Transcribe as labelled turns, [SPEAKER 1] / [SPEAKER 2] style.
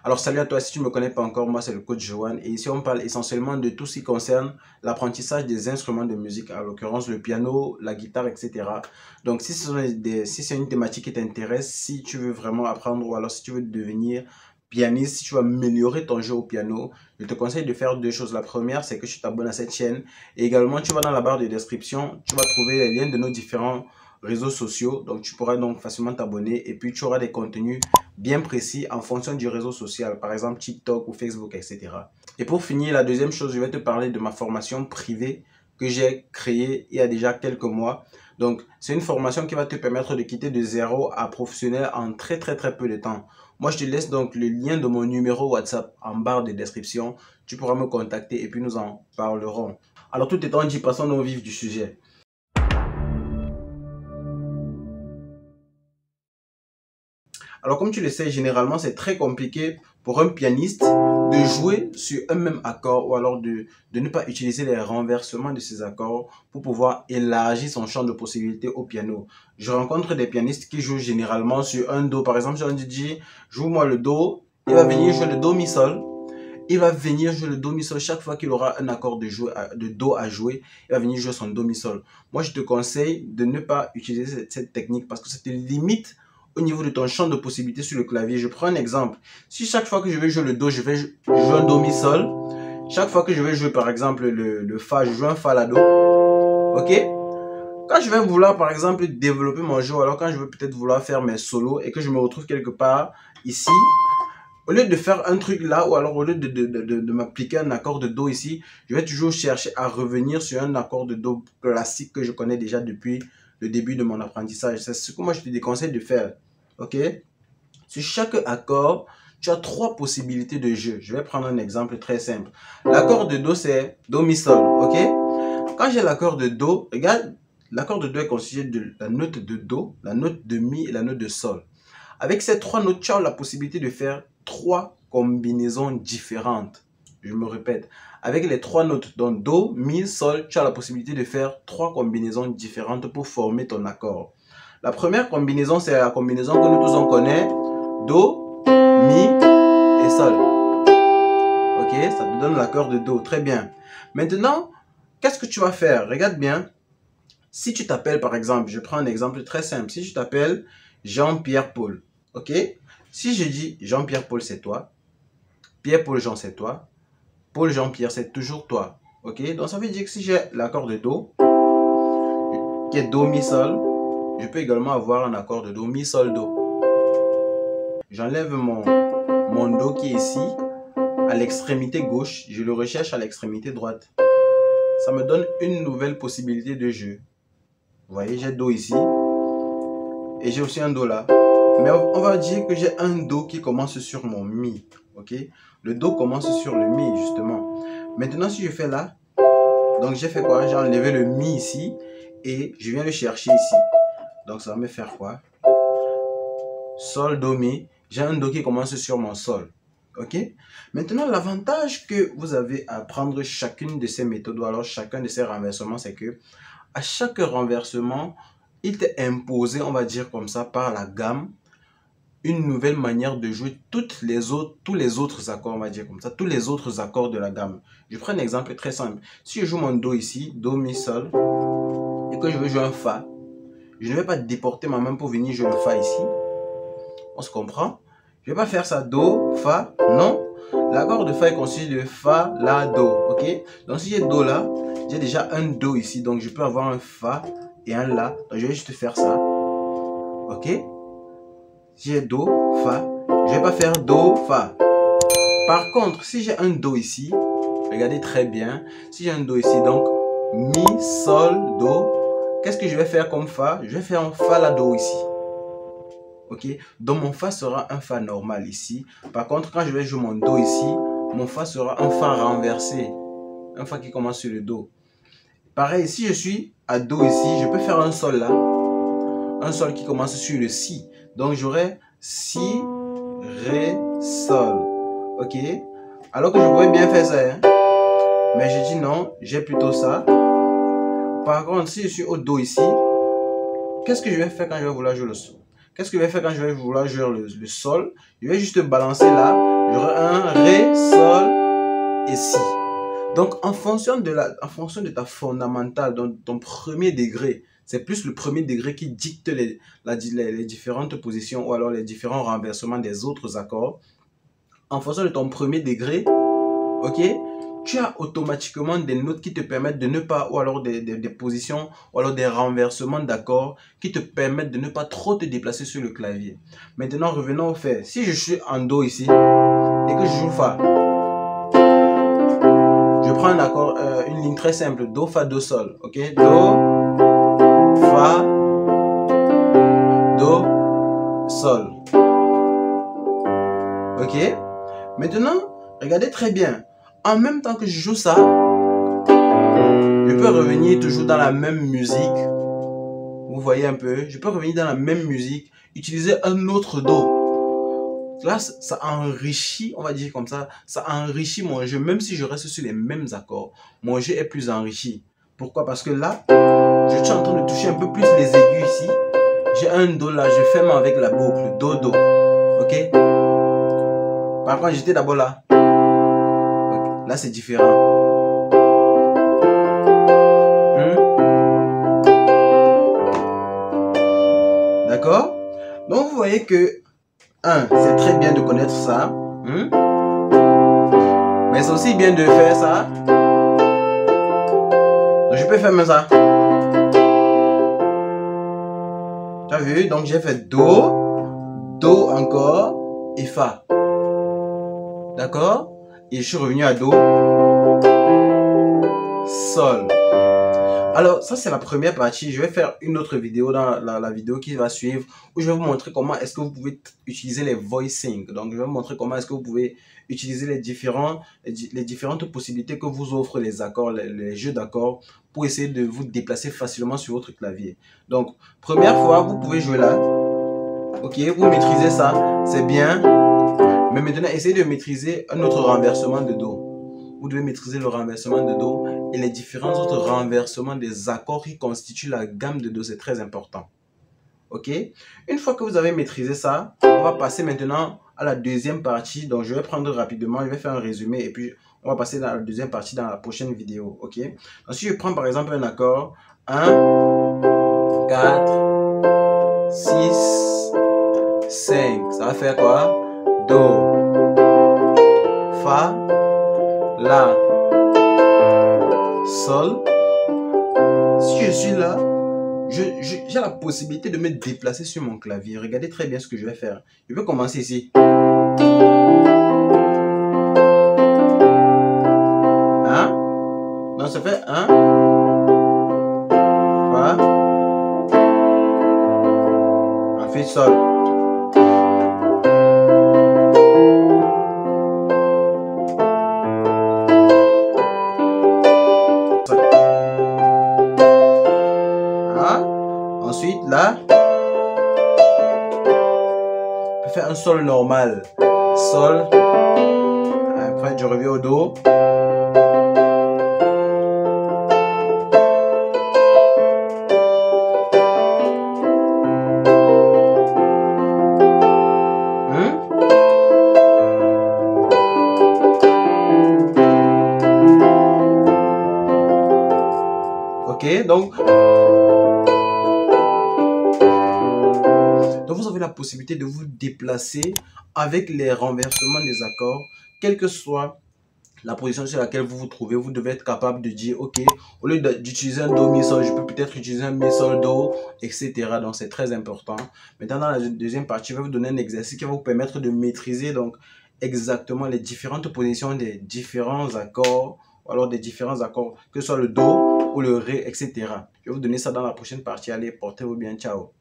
[SPEAKER 1] Alors salut à toi, si tu ne me connais pas encore, moi c'est le coach Johan et ici on parle essentiellement de tout ce qui concerne l'apprentissage des instruments de musique, en l'occurrence le piano, la guitare, etc. Donc si c'est une thématique qui t'intéresse, si tu veux vraiment apprendre ou alors si tu veux devenir pianiste, si tu veux améliorer ton jeu au piano, je te conseille de faire deux choses. La première, c'est que tu t'abonnes à cette chaîne et également tu vas dans la barre de description, tu vas trouver les liens de nos différents réseaux sociaux, donc tu pourras donc facilement t'abonner et puis tu auras des contenus bien précis en fonction du réseau social, par exemple TikTok ou Facebook, etc. Et pour finir, la deuxième chose, je vais te parler de ma formation privée que j'ai créée il y a déjà quelques mois. Donc, c'est une formation qui va te permettre de quitter de zéro à professionnel en très peu de temps. Moi, je te laisse donc le lien de mon numéro WhatsApp en barre de description. Tu pourras me contacter et puis nous en parlerons. Alors, tout étant dit, passons au vif du sujet. Alors comme tu le sais, généralement c'est très compliqué pour un pianiste de jouer sur un même accord ou alors de ne pas utiliser les renversements de ces accords pour pouvoir élargir son champ de possibilités au piano. Je rencontre des pianistes qui jouent généralement sur un Do. Par exemple, j'ai un DJ, joue-moi le Do, il va venir jouer le Do mi sol. Il va venir jouer le Do mi sol chaque fois qu'il aura un accord de Do à jouer. Il va venir jouer son Do mi sol. Moi, je te conseille de ne pas utiliser cette technique parce que ça te limite au niveau de ton champ de possibilités sur le clavier. Je prends un exemple. Si chaque fois que je vais jouer le Do, je vais jouer un Do mi sol. Chaque fois que je vais jouer par exemple le Fa, je joue un Fa la Do. Ok? Quand je vais vouloir par exemple développer mon jeu, alors quand je vais peut-être vouloir faire mes solos et que je me retrouve quelque part ici, au lieu de faire un truc là, ou alors au lieu de m'appliquer un accord de Do ici, je vais toujours chercher à revenir sur un accord de Do classique que je connais déjà depuis le début de mon apprentissage. C'est ce que moi je te déconseille de faire. Ok? Sur chaque accord, tu as trois possibilités de jeu. Je vais prendre un exemple très simple. L'accord de Do, c'est Do mi sol. Ok? Quand j'ai l'accord de Do, regarde, l'accord de Do est constitué de la note de Do, la note de Mi et la note de Sol. Avec ces trois notes, tu as la possibilité de faire trois combinaisons différentes. Je me répète, avec les trois notes, donc Do, Mi, Sol, tu as la possibilité de faire trois combinaisons différentes pour former ton accord. La première combinaison, c'est la combinaison que nous tous on connaît, Do, Mi et Sol. Ok, ça te donne l'accord de Do, très bien. Maintenant, qu'est-ce que tu vas faire? Regarde bien. Si tu t'appelles par exemple, je prends un exemple très simple. Si tu t'appelles Jean-Pierre Paul, ok? Si je dis Jean-Pierre Paul, c'est toi. Pierre-Paul Jean, c'est toi. Paul Jean-Pierre, c'est toujours toi. Ok? Donc ça veut dire que si j'ai l'accord de Do, qui est Do, Mi, Sol, je peux également avoir un accord de Do, Mi, Sol, Do. J'enlève mon Do qui est ici, à l'extrémité gauche. Je le recherche à l'extrémité droite. Ça me donne une nouvelle possibilité de jeu. Vous voyez, j'ai Do ici. Et j'ai aussi un Do là. Mais on va dire que j'ai un Do qui commence sur mon Mi. Ok? Le Do commence sur le Mi, justement. Maintenant, si je fais là, donc j'ai fait quoi? J'ai enlevé le Mi ici et je viens le chercher ici. Donc ça va me faire quoi? Sol, Do, Mi. J'ai un Do qui commence sur mon Sol. Ok? Maintenant, l'avantage que vous avez à prendre chacune de ces méthodes ou alors chacun de ces renversements, c'est que à chaque renversement, il t'est imposé, on va dire comme ça, par la gamme, une nouvelle manière de jouer tous les autres accords, on va dire comme ça, tous les autres accords de la gamme. Je prends un exemple très simple. Si je joue mon Do ici, Do, Mi, Sol, et que je veux jouer un Fa, je ne vais pas déporter ma main pour venir jouer le Fa ici. On se comprend? Je ne vais pas faire ça Do, Fa, non. L'accord de Fa est constitué de Fa, La, Do, ok? Donc si j'ai Do là, j'ai déjà un Do ici, donc je peux avoir un Fa et un La. Donc je vais juste faire ça, ok? Si j'ai Do, Fa, je ne vais pas faire Do, Fa. Par contre, si j'ai un Do ici, regardez très bien, si j'ai un Do ici, donc Mi, Sol, Do, qu'est-ce que je vais faire comme Fa? Je vais faire un Fa, La, Do ici. Ok, donc mon Fa sera un Fa normal ici. Par contre, quand je vais jouer mon Do ici, mon Fa sera un Fa renversé. Un Fa qui commence sur le Do. Pareil, si je suis à Do ici, je peux faire un Sol là. Un Sol qui commence sur le Si. Donc j'aurai Si, Ré, Sol. Ok, alors que je pourrais bien faire ça. Hein? Mais je dis non, j'ai plutôt ça. Par contre, si je suis au Do ici, qu'est-ce que je vais faire quand je vais vouloir jouer le Sol? Qu'est-ce que je vais faire quand je vais vouloir jouer le Sol? Je vais juste balancer là J'aurai un Ré, Sol et Si. Donc, en fonction de ta fondamentale, donc ton premier degré, c'est plus le premier degré qui dicte les différentes positions ou alors les différents renversements des autres accords. En fonction de ton premier degré, ok, tu as automatiquement des notes qui te permettent de ne pas, ou alors des positions, ou alors des renversements d'accords qui te permettent de ne pas trop te déplacer sur le clavier. Maintenant, revenons au fait. Si je suis en Do ici et que je joue Fa, je prends un accord, une ligne très simple, Do, Fa, Do, Sol, ok, Do, Fa, Do, Sol, ok. Maintenant, regardez très bien. En même temps que je joue ça, je peux revenir toujours dans la même musique. Vous voyez un peu, je peux revenir dans la même musique, utiliser un autre Do. Là, ça enrichit, on va dire comme ça enrichit mon jeu, même si je reste sur les mêmes accords. Mon jeu est plus enrichi. Pourquoi? Parce que là, je suis en train de toucher un peu plus les aigus ici. J'ai un Do là, je ferme avec la boucle, Do, Do. Ok? Par contre, j'étais d'abord là. Okay. Là, c'est différent. D'accord? Donc, vous voyez que, c'est très bien de connaître ça. Mais c'est aussi bien de faire ça. Donc, je peux faire même ça. Tu as vu? Donc, j'ai fait Do, Do encore et Fa. D'accord? Et je suis revenu à Do, Sol. Alors, ça, c'est la première partie. Je vais faire une autre vidéo dans la vidéo qui va suivre où je vais vous montrer comment est-ce que vous pouvez utiliser les voicing. Donc, je vais vous montrer comment est-ce que vous pouvez utiliser les différentes possibilités que vous offrent les accords, les jeux d'accords pour essayer de vous déplacer facilement sur votre clavier. Donc, première fois, vous pouvez jouer là. Ok, vous maîtrisez ça, c'est bien. Mais maintenant, essayez de maîtriser un autre renversement de Do. Vous devez maîtriser le renversement de Do et les différents autres renversements des accords qui constituent la gamme de Do. C'est très important. Ok? Une fois que vous avez maîtrisé ça, on va passer maintenant à la deuxième partie. Donc, je vais prendre rapidement, je vais faire un résumé et puis on va passer dans la deuxième partie dans la prochaine vidéo. Ok? Donc, si je prends par exemple un accord 1, 4, 6, 5, ça va faire quoi? Do, Fa, La, Sol. Si je suis là, j'ai la possibilité de me déplacer sur mon clavier. Regardez très bien ce que je vais faire. Je vais commencer ici. Hein? Donc ça fait 1, Fa, ensuite Sol. Ensuite, là, je peux faire un Sol normal. Sol. Après, je reviens au Do. Ok, donc vous avez la possibilité de vous déplacer avec les renversements des accords, quelle que soit la position sur laquelle vous vous trouvez. Vous devez être capable de dire, ok, au lieu d'utiliser un Do, Mi, Sol, je peux peut-être utiliser un Mi, Sol, Do, etc. Donc, c'est très important. Maintenant, dans la deuxième partie, je vais vous donner un exercice qui va vous permettre de maîtriser donc exactement les différentes positions des différents accords, ou alors des différents accords, que ce soit le Do ou le Ré, etc. Je vais vous donner ça dans la prochaine partie. Allez, portez-vous bien, ciao.